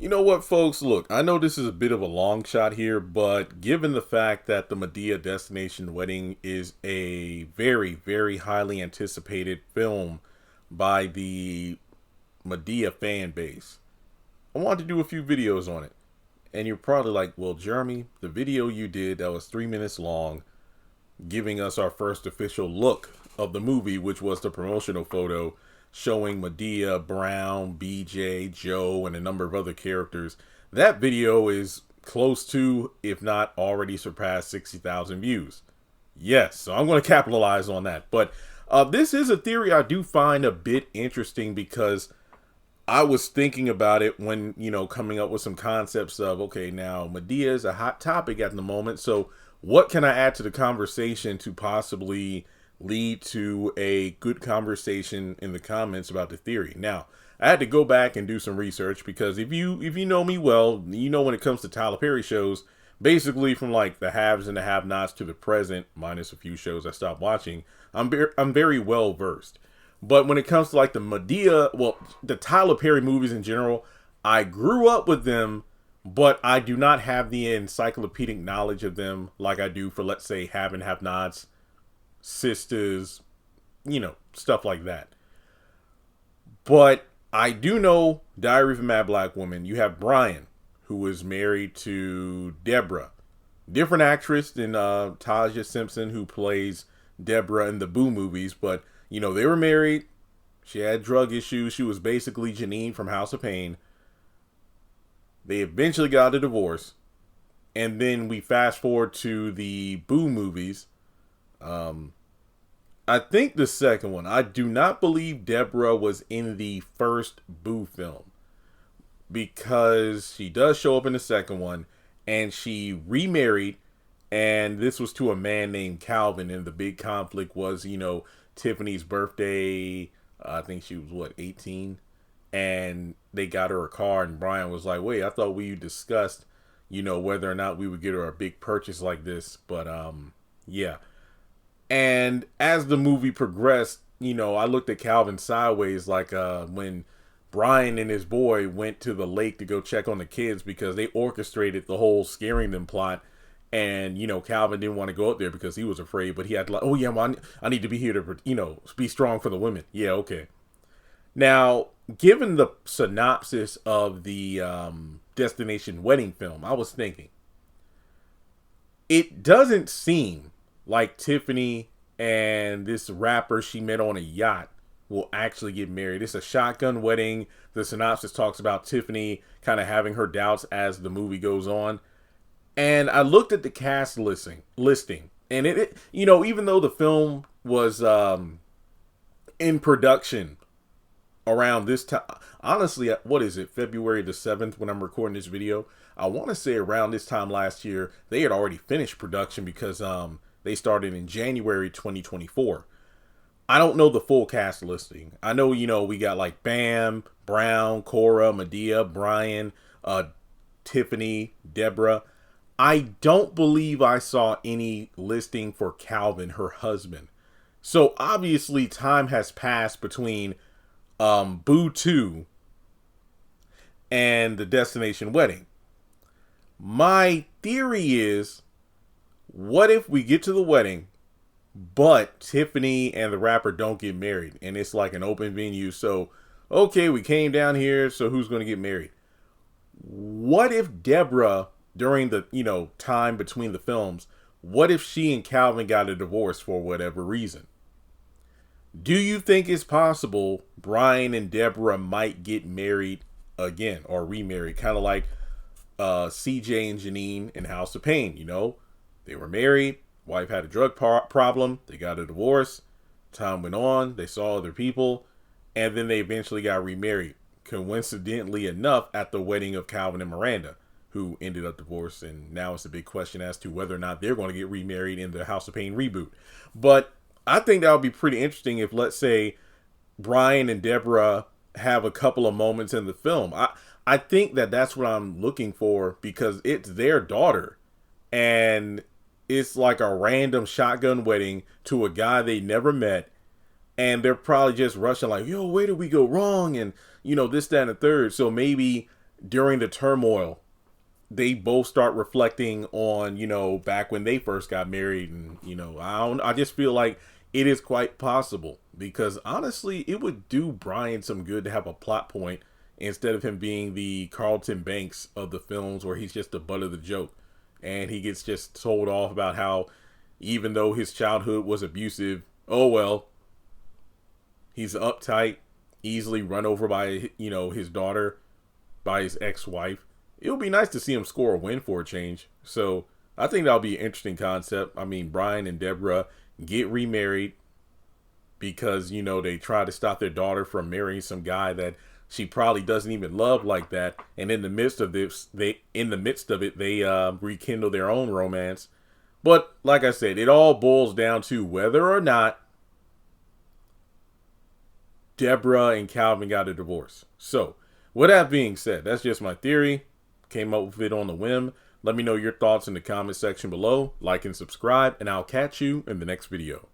You know what, folks? Look, I know this is a bit of a long shot here, but given the fact that the Madea Destination Wedding is a very, very highly anticipated film by the Madea fan base, I wanted to do a few videos on it. And you're probably like, well, Jeremy, the video you did that was 3 minutes long, giving us our first official look of the movie, which was the promotional photo showing Madea, Brown, BJ, Joe, and a number of other characters. That video is close to, if not already surpassed, 60,000 views. Yes, so I'm going to capitalize on that. But this is a theory I do find a bit interesting because I was thinking about it when, coming up with some concepts of, okay, now Madea is a hot topic at the moment. So what can I add to the conversation to possibly lead to a good conversation in the comments about the theory? Now, I had to go back and do some research because if you know me well, you know when it comes to Tyler Perry shows, basically from like the haves and the have-nots to the present, minus a few shows I stopped watching, I'm very well versed. But when it comes to like the Madea, well, the Tyler Perry movies in general, I grew up with them, but I do not have the encyclopedic knowledge of them like I do for, let's say, have and have-nots, Sisters, stuff like that. But I do know Diary of a Mad Black Woman. You have Brian, who was married to Debrah. Different actress than Taja Simpson, who plays Deborah in the Boo movies. But, they were married. She had drug issues. She was basically Janine from House of Pain. They eventually got a divorce. And then we fast forward to the Boo movies. I think the second one. I do not believe Deborah was in the first Boo film because she does show up in the second one and she remarried, and this was to a man named Calvin, and the big conflict was, Tiffany's birthday. I think she was 18, and they got her a car, and Brian was like, wait, I thought we discussed, whether or not we would get her a big purchase like this. But yeah. And as the movie progressed, I looked at Calvin sideways, like when Brian and his boy went to the lake to go check on the kids because they orchestrated the whole scaring them plot. And, Calvin didn't want to go up there because he was afraid, but he had to oh yeah, well, I need to be here to, be strong for the women. Yeah, okay. Now, given the synopsis of the Destination Wedding film, I was thinking, it doesn't seem like Tiffany and this rapper she met on a yacht will actually get married. It's a shotgun wedding. The synopsis talks about Tiffany kind of having her doubts as the movie goes on. And I looked at the cast listing, and it even though the film was in production around this time, honestly, what is it, February the 7th when I'm recording this video? I want to say around this time last year, they had already finished production because they started in January 2024. I don't know the full cast listing. I know, we got like Bam, Brown, Cora, Madea, Brian, Tiffany, Deborah. I don't believe I saw any listing for Calvin, her husband. So obviously time has passed between Boo 2 and the Destination Wedding. My theory is, what if we get to the wedding, but Tiffany and the rapper don't get married, and it's like an open venue? So, okay, we came down here, so who's going to get married? What if Deborah, during the, time between the films, what if she and Calvin got a divorce for whatever reason? Do you think it's possible Brian and Deborah might get married again or remarried? Kind of like CJ and Janine in House of Pain, They were married, wife had a drug problem, they got a divorce, time went on, they saw other people, and then they eventually got remarried. Coincidentally enough, at the wedding of Calvin and Miranda, who ended up divorced, and now it's a big question as to whether or not they're going to get remarried in the House of Pain reboot. But I think that would be pretty interesting if, let's say, Brian and Deborah have a couple of moments in the film. I think that's what I'm looking for because it's their daughter, and it's like a random shotgun wedding to a guy they never met, and they're probably just rushing like, yo, where did we go wrong? And, this, that, and the third. So maybe during the turmoil, they both start reflecting on, back when they first got married. And, I just feel like it is quite possible, because honestly, it would do Brian some good to have a plot point instead of him being the Carlton Banks of the films, where he's just the butt of the joke. And he gets just told off about how, even though his childhood was abusive, oh well, he's uptight, easily run over by, his daughter, by his ex-wife. It would be nice to see him score a win for a change. So I think that'll be an interesting concept. I mean, Brian and Deborah get remarried because, they try to stop their daughter from marrying some guy that she probably doesn't even love like that. And in the midst of it, they rekindle their own romance. But like I said, it all boils down to whether or not Debrah and Calvin got a divorce. So with that being said, that's just my theory. Came up with it on the whim. Let me know your thoughts in the comment section below. Like and subscribe, and I'll catch you in the next video.